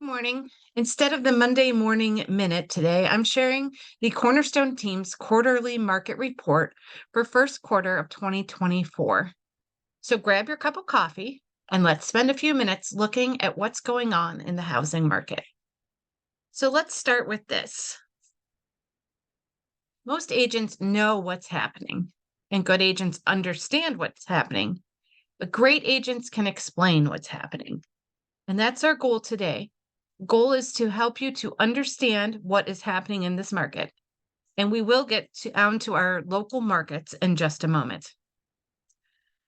Morning. Instead of the Monday morning minute today, I'm sharing the Cornerstone team's quarterly market report for first quarter of 2024. So grab your cup of coffee and let's spend a few minutes looking at what's going on in the housing market. So let's start with this. Most agents know what's happening, and good agents understand what's happening, but great agents can explain what's happening. And that's our goal today. Goal is to help you to understand what is happening in this market. And we will get down to our local markets in just a moment.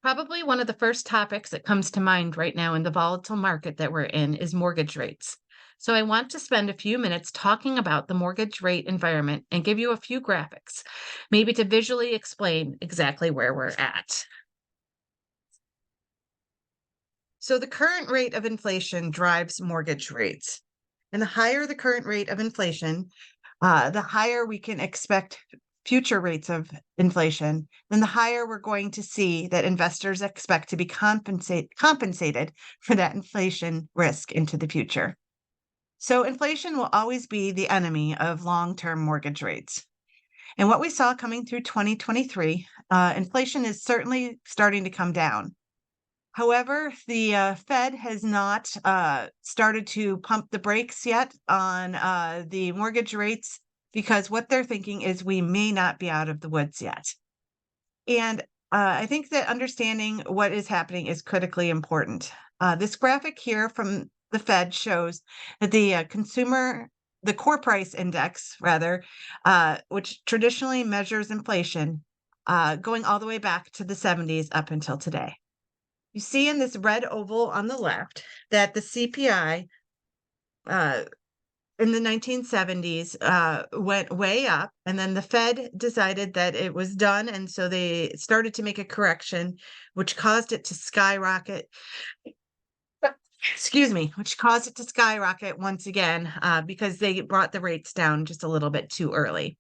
Probably one of the first topics that comes to mind right now in the volatile market that we're in is mortgage rates. So I want to spend a few minutes talking about the mortgage rate environment and give you a few graphics, maybe to visually explain exactly where we're at. So the current rate of inflation drives mortgage rates. And the higher the current rate of inflation, the higher we can expect future rates of inflation, then the higher we're going to see that investors expect to be compensated for that inflation risk into the future. So inflation will always be the enemy of long-term mortgage rates. And what we saw coming through 2023, inflation is certainly starting to come down. However, the Fed has not started to pump the brakes yet on the mortgage rates because what they're thinking is we may not be out of the woods yet. And I think that understanding what is happening is critically important. This graphic here from the Fed shows that the core price index, rather, which traditionally measures inflation, going all the way back to the 70s up until today. You see in this red oval on the left that the CPI in the 1970s went way up, and then the Fed decided that it was done, and so they started to make a correction, which caused it to skyrocket. Excuse me, which caused it to skyrocket once again because they brought the rates down just a little bit too early.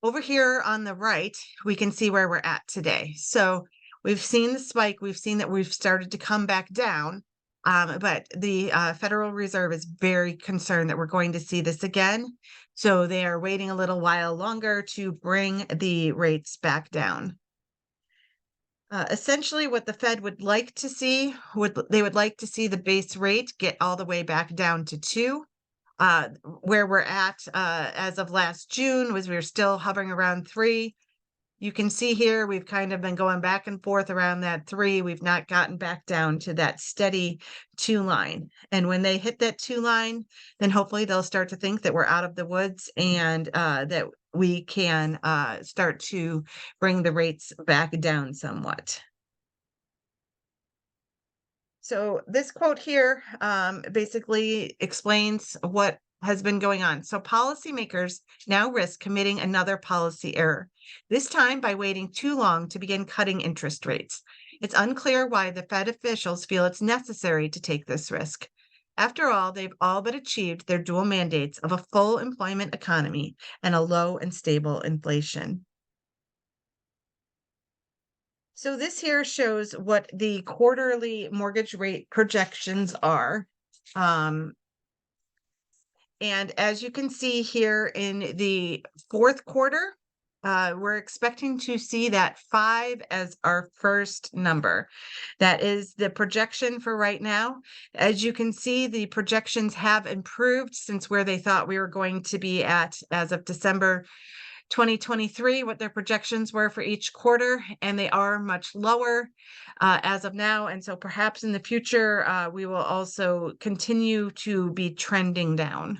Over here on the right, we can see where we're at today. So we've seen the spike. We've seen that we've started to come back down. But the Federal Reserve is very concerned that we're going to see this again. So they are waiting a little while longer to bring the rates back down. Essentially, what the Fed would like to see, they would like to see the base rate get all the way back down to 2. Where we're at as of last June was we were still hovering around 3. You can see here we've kind of been going back and forth around that 3. We've not gotten back down to that steady 2 line. And when they hit that 2 line, then hopefully they'll start to think that we're out of the woods and that we can start to bring the rates back down somewhat. So this quote here basically explains what has been going on. So policymakers now risk committing another policy error, this time by waiting too long to begin cutting interest rates. It's unclear why the Fed officials feel it's necessary to take this risk. After all, they've all but achieved their dual mandates of a full employment economy and a low and stable inflation. So this here shows what the quarterly mortgage rate projections are. And as you can see here in the fourth quarter, we're expecting to see that 5 as our first number. That is the projection for right now. As you can see, the projections have improved since where they thought we were going to be at as of December 2023, what their projections were for each quarter, and they are much lower as of now. And so perhaps in the future, we will also continue to be trending down.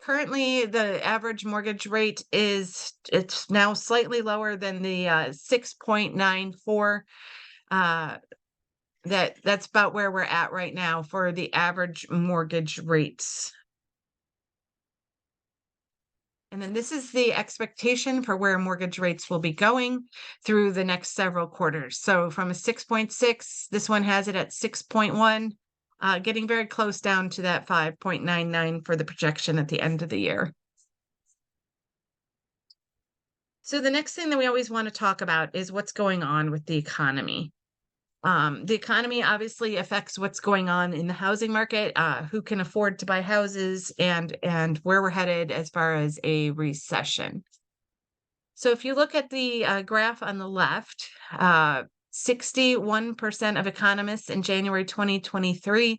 Currently, the average mortgage rate it's now slightly lower than the 6.94. That's about where we're at right now for the average mortgage rates. And then this is the expectation for where mortgage rates will be going through the next several quarters. So from a 6.6, this one has it at 6.1, getting very close down to that 5.99 for the projection at the end of the year. So the next thing that we always want to talk about is what's going on with the economy. The economy obviously affects what's going on in the housing market, who can afford to buy houses, and where we're headed as far as a recession. So if you look at the graph on the left, 61% of economists in January 2023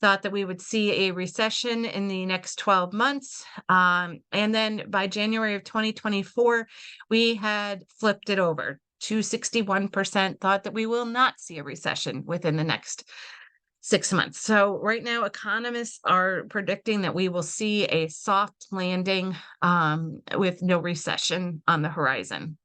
thought that we would see a recession in the next 12 months. And then by January of 2024, we had flipped it over to 61% thought that we will not see a recession within the next 6 months. So right now, economists are predicting that we will see a soft landing with no recession on the horizon.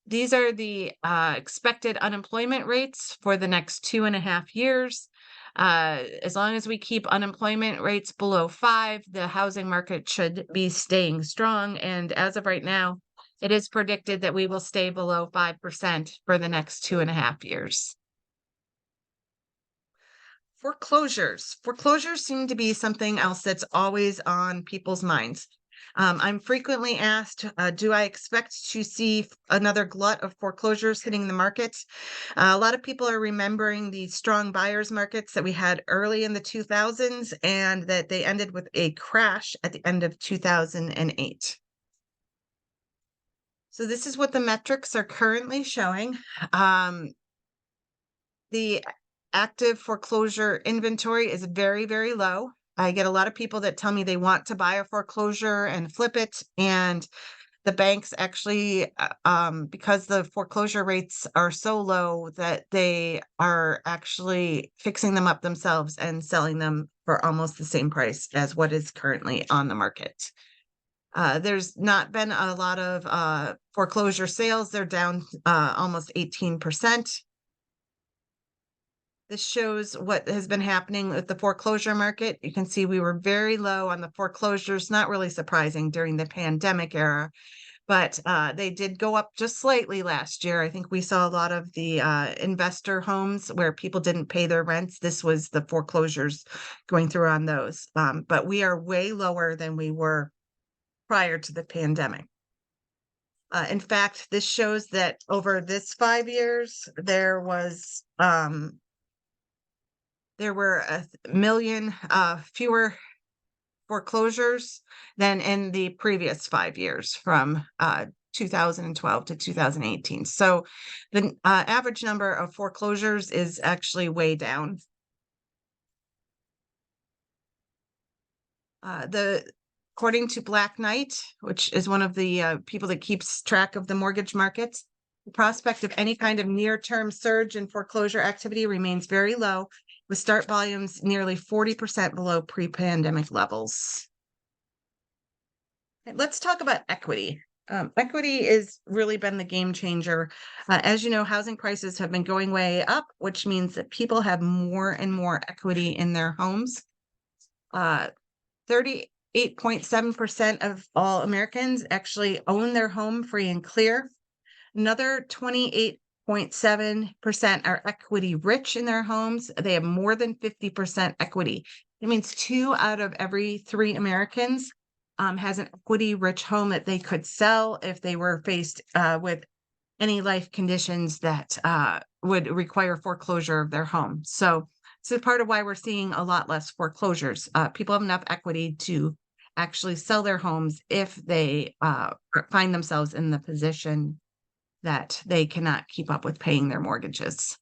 These are the expected unemployment rates for the next 2.5 years. As long as we keep unemployment rates below 5, the housing market should be staying strong. And as of right now, it is predicted that we will stay below 5% for the next 2.5 years. Foreclosures. Foreclosures seem to be something else that's always on people's minds. I'm frequently asked, do I expect to see another glut of foreclosures hitting the market? A lot of people are remembering the strong buyers markets that we had early in the 2000s and that they ended with a crash at the end of 2008. So this is what the metrics are currently showing. The active foreclosure inventory is very, very low. I get a lot of people that tell me they want to buy a foreclosure and flip it, and the banks actually, because the foreclosure rates are so low that they are actually fixing them up themselves and selling them for almost the same price as what is currently on the market. There's not been a lot of foreclosure sales. They're down almost 18%. This shows what has been happening with the foreclosure market. You can see we were very low on the foreclosures, not really surprising during the pandemic era, but they did go up just slightly last year. I think we saw a lot of the investor homes where people didn't pay their rents. This was the foreclosures going through on those. But we are way lower than we were prior to the pandemic. In fact, this shows that over this 5 years, there were 1 million fewer foreclosures than in the previous 5 years from 2012 to 2018. So the average number of foreclosures is actually way down. According to Black Knight, which is one of the people that keeps track of the mortgage markets, the prospect of any kind of near-term surge in foreclosure activity remains very low, with start volumes nearly 40% below pre-pandemic levels. Let's talk about equity. Equity has really been the game changer. As you know, housing prices have been going way up, which means that people have more and more equity in their homes. 38.7% of all Americans actually own their home free and clear. Another 28.7% are equity rich in their homes. They have more than 50% equity. It means 2 out of every 3 Americans has an equity rich home that they could sell if they were faced with any life conditions that would require foreclosure of their home. So this is part of why we're seeing a lot less foreclosures. People have enough equity to actually sell their homes if they find themselves in the position that they cannot keep up with paying their mortgages.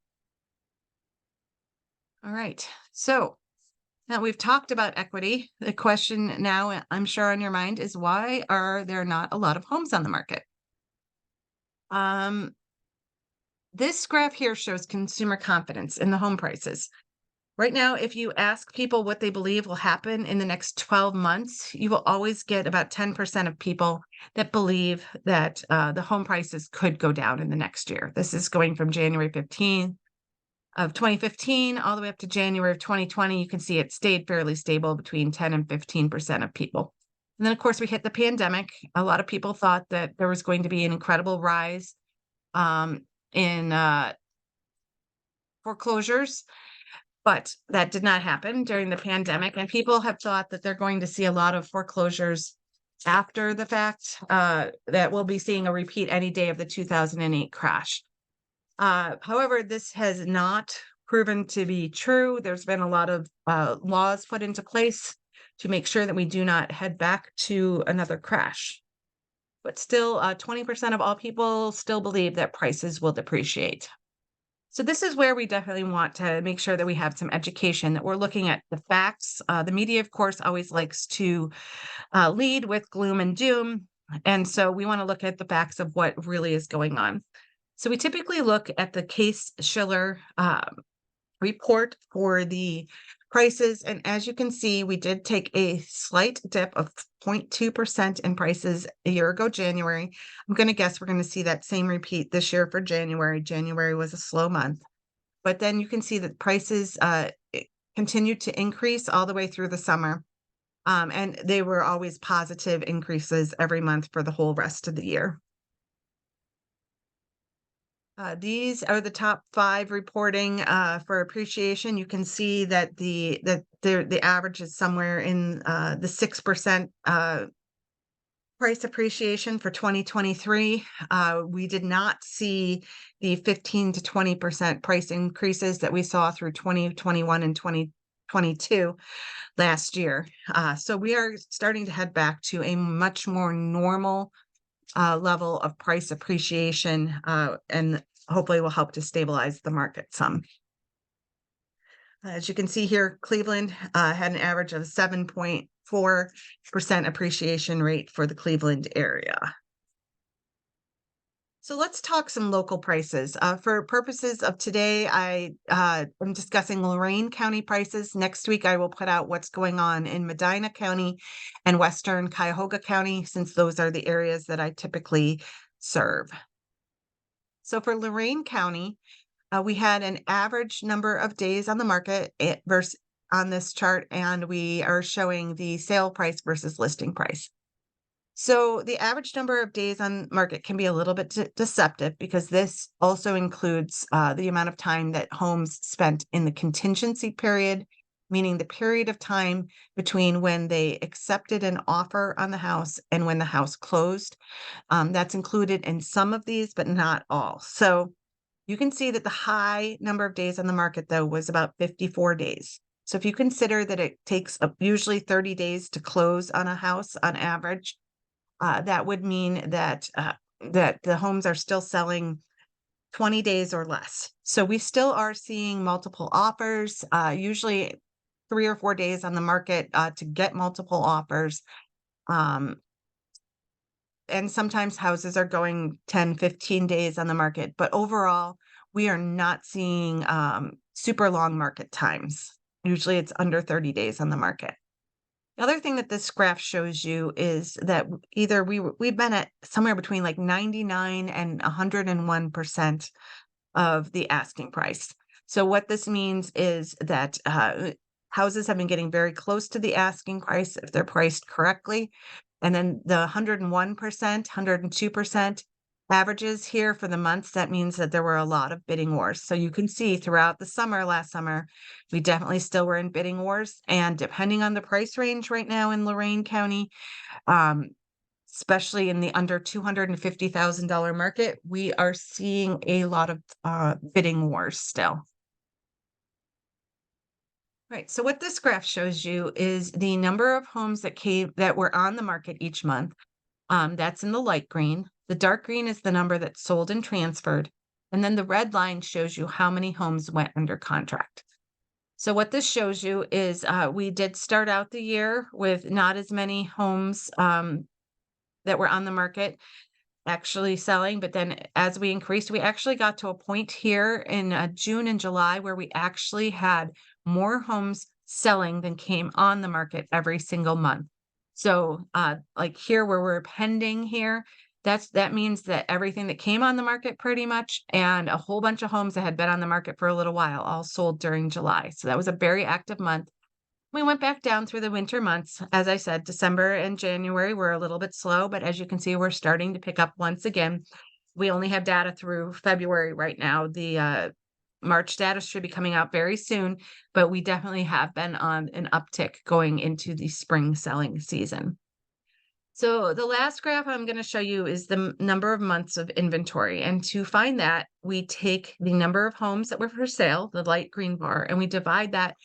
All right, so now we've talked about equity. The question now, I'm sure on your mind, is why are there not a lot of homes on the market? This graph here shows consumer confidence in the home prices. Right now, if you ask people what they believe will happen in the next 12 months, you will always get about 10% of people that believe that the home prices could go down in the next year. This is going from January 15th of 2015 all the way up to January of 2020. You can see it stayed fairly stable between 10 and 15% of people. And then, of course, we hit the pandemic. A lot of people thought that there was going to be an incredible rise in foreclosures. But that did not happen during the pandemic, and people have thought that they're going to see a lot of foreclosures after the fact, that we'll be seeing a repeat any day of the 2008 crash. However, this has not proven to be true. There's been a lot of laws put into place to make sure that we do not head back to another crash. But still, 20% of all people still believe that prices will depreciate. So this is where we definitely want to make sure that we have some education, that we're looking at the facts. The media, of course, always likes to lead with gloom and doom. And so we want to look at the facts of what really is going on. So we typically look at the Case Shiller report for the prices. And as you can see, we did take a slight dip of 0.2% in prices a year ago, January. I'm going to guess we're going to see that same repeat this year for January. January was a slow month. But then you can see that prices continued to increase all the way through the summer. And they were always positive increases every month for the whole rest of the year. These are the top 5 reporting for appreciation. You can see that the average is somewhere in the 6% price appreciation for 2023. We did not see the 15 to 20% price increases that we saw through 2021 and 2022 last year. So we are starting to head back to a much more normal level of price appreciation, and hopefully will help to stabilize the market some. As you can see here, Cleveland had an average of 7.4% appreciation rate for the Cleveland area. So let's talk some local prices. For purposes of today, I am discussing Lorain County prices. Next week, I will put out what's going on in Medina County and Western Cuyahoga County, since those are the areas that I typically serve. So for Lorain County, we had an average number of days on the market versus on this chart, and we are showing the sale price versus listing price. So the average number of days on market can be a little bit deceptive, because this also includes the amount of time that homes spent in the contingency period, meaning the period of time between when they accepted an offer on the house and when the house closed. That's included in some of these, but not all. So you can see that the high number of days on the market, though, was about 54 days. So if you consider that it takes usually 30 days to close on a house on average, that would mean that that the homes are still selling 20 days or less. So we still are seeing multiple offers, usually 3 or 4 days on the market to get multiple offers. And sometimes houses are going 10, 15 days on the market. But overall, we are not seeing super long market times. Usually it's under 30 days on the market. The other thing that this graph shows you is that either we've been at somewhere between like 99 and 101% of the asking price. So what this means is that houses have been getting very close to the asking price if they're priced correctly. And then the 101%, 102% averages here for the months, that means that there were a lot of bidding wars. So you can see throughout the summer, last summer, we definitely still were in bidding wars. And depending on the price range right now in Lorain County, especially in the under $250,000 market, we are seeing a lot of bidding wars still. Right. So what this graph shows you is the number of homes that were on the market each month. That's in the light green. The dark green is the number that's sold and transferred. And then the red line shows you how many homes went under contract. So what this shows you is we did start out the year with not as many homes that were on the market actually selling. But then as we increased, we actually got to a point here in June and July where we actually had more homes selling than came on the market every single month. So like here where we're pending here, that means that everything that came on the market pretty much, and a whole bunch of homes that had been on the market for a little while, all sold during July. So that was a very active month. We went back down through the winter months. As I said, December and January were a little bit slow, but as you can see, we're starting to pick up once again. We only have data through February right now. The March data should be coming out very soon, but we definitely have been on an uptick going into the spring selling season. So the last graph I'm going to show you is the number of months of inventory. And to find that, we take the number of homes that were for sale, the light green bar, and we divide that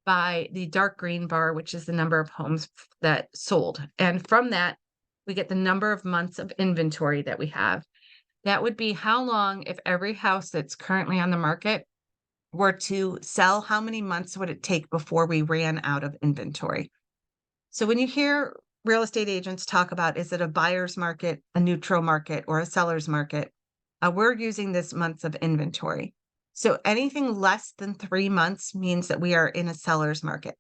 by the dark green bar, which is the number of homes that sold. And from that, we get the number of months of inventory that we have. That would be how long, if every house that's currently on the market were to sell, how many months would it take before we ran out of inventory? So when you hear real estate agents talk about, is it a buyer's market, a neutral market, or a seller's market? We're using this months of inventory. So anything less than 3 months means that we are in a seller's market.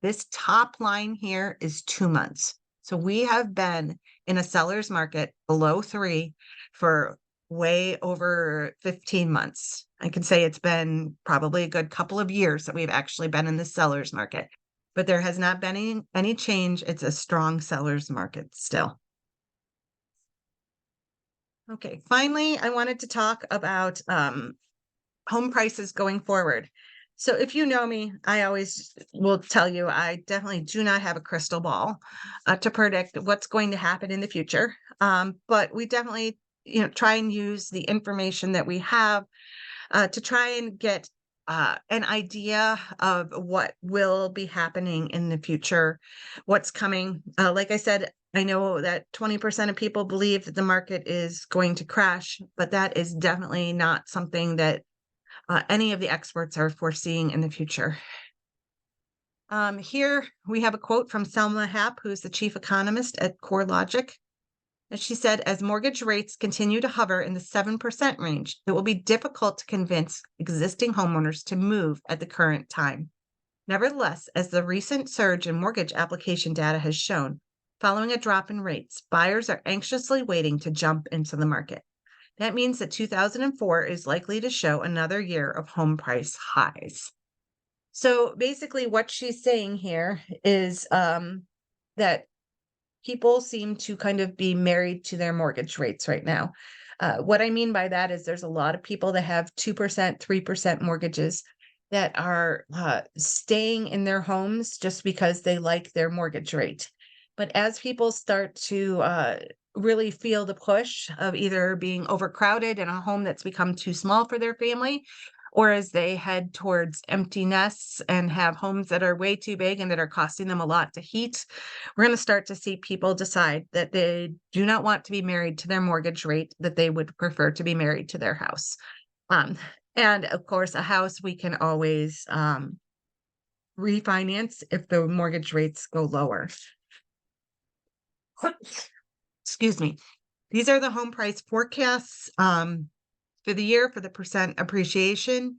This top line here is 2 months. So we have been in a seller's market below 3 for way over 15 months. I can say it's been probably a good couple of years that we've actually been in the seller's market, but there has not been any change. It's a strong seller's market still. Okay, finally, I wanted to talk about home prices going forward. So if you know me, I always will tell you I definitely do not have a crystal ball to predict what's going to happen in the future. But we definitely, try and use the information that we have to try and get an idea of what will be happening in the future, what's coming. Like I said, I know that 20% of people believe that the market is going to crash, but that is definitely not something that any of the experts are foreseeing in the future. Here we have a quote from Selma Happ, who's the chief economist at CoreLogic. And she said, as mortgage rates continue to hover in the 7% range, it will be difficult to convince existing homeowners to move at the current time. Nevertheless, as the recent surge in mortgage application data has shown, following a drop in rates, buyers are anxiously waiting to jump into the market. That means that 2004 is likely to show another year of home price highs. So basically, what she's saying here is that people seem to kind of be married to their mortgage rates right now. What I mean by that is there's a lot of people that have 2%, 3% mortgages that are staying in their homes just because they like their mortgage rate. But as people start to really feel the push of either being overcrowded in a home that's become too small for their family, or as they head towards empty nests and have homes that are way too big and that are costing them a lot to heat, we're going to start to see people decide that they do not want to be married to their mortgage rate, that they would prefer to be married to their house. And of course, a house we can always refinance if the mortgage rates go lower. Excuse me. These are the home price forecasts for the year for the percent appreciation.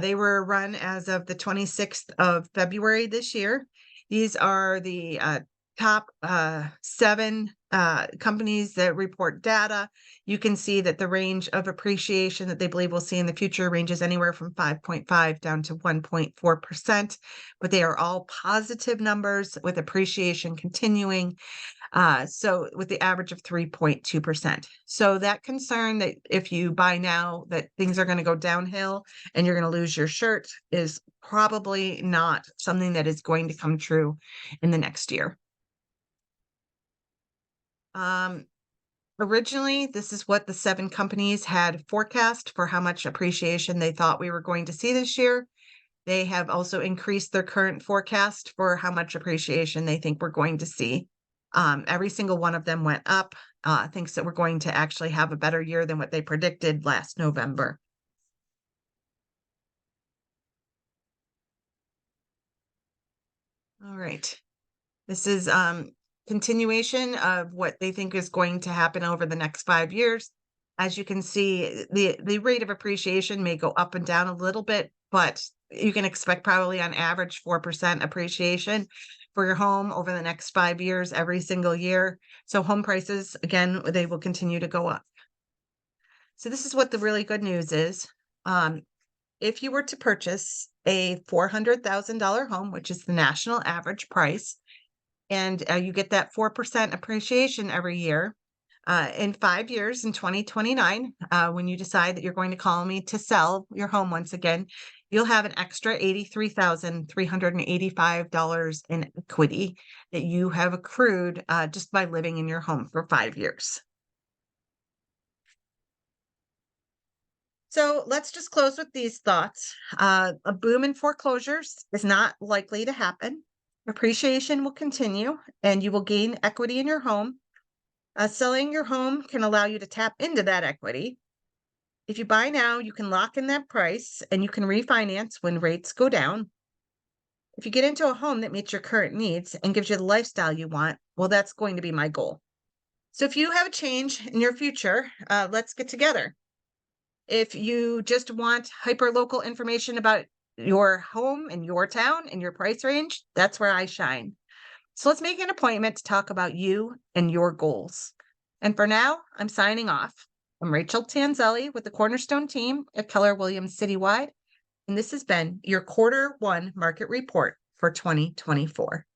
They were run as of the 26th of February this year. These are the top 7 companies that report data. You can see that the range of appreciation that they believe we'll see in the future ranges anywhere from 5.5 down to 1.4%, but they are all positive numbers with appreciation continuing. So with the average of 3.2%. So that concern that if you buy now that things are going to go downhill and you're going to lose your shirt is probably not something that is going to come true in the next year. Originally, this is what the 7 companies had forecast for how much appreciation they thought we were going to see this year. They have also increased their current forecast for how much appreciation they think we're going to see. Every single one of them went up, thinks that we're going to actually have a better year than what they predicted last November. All right. This is continuation of what they think is going to happen over the next 5 years. As you can see, the rate of appreciation may go up and down a little bit, but you can expect probably on average 4% appreciation for your home over the next 5 years, every single year. So home prices, again, they will continue to go up. So this is what the really good news is. If you were to purchase a $400,000 home, which is the national average price, and you get that 4% appreciation every year, In 5 years, in 2029, when you decide that you're going to call me to sell your home once again, you'll have an extra $83,385 in equity that you have accrued just by living in your home for 5 years. So let's just close with these thoughts. A boom in foreclosures is not likely to happen. Appreciation will continue and you will gain equity in your home. Selling your home can allow you to tap into that equity. If you buy now, you can lock in that price and you can refinance when rates go down. If you get into a home that meets your current needs and gives you the lifestyle you want, well, that's going to be my goal. So if you have a change in your future, let's get together. If you just want hyper-local information about your home and your town and your price range, that's where I shine. So let's make an appointment to talk about you and your goals. And for now, I'm signing off. I'm Rachel Tanzelli with the Cornerstone team at Keller Williams Citywide, and this has been your Quarter 1 Market Report for 2024.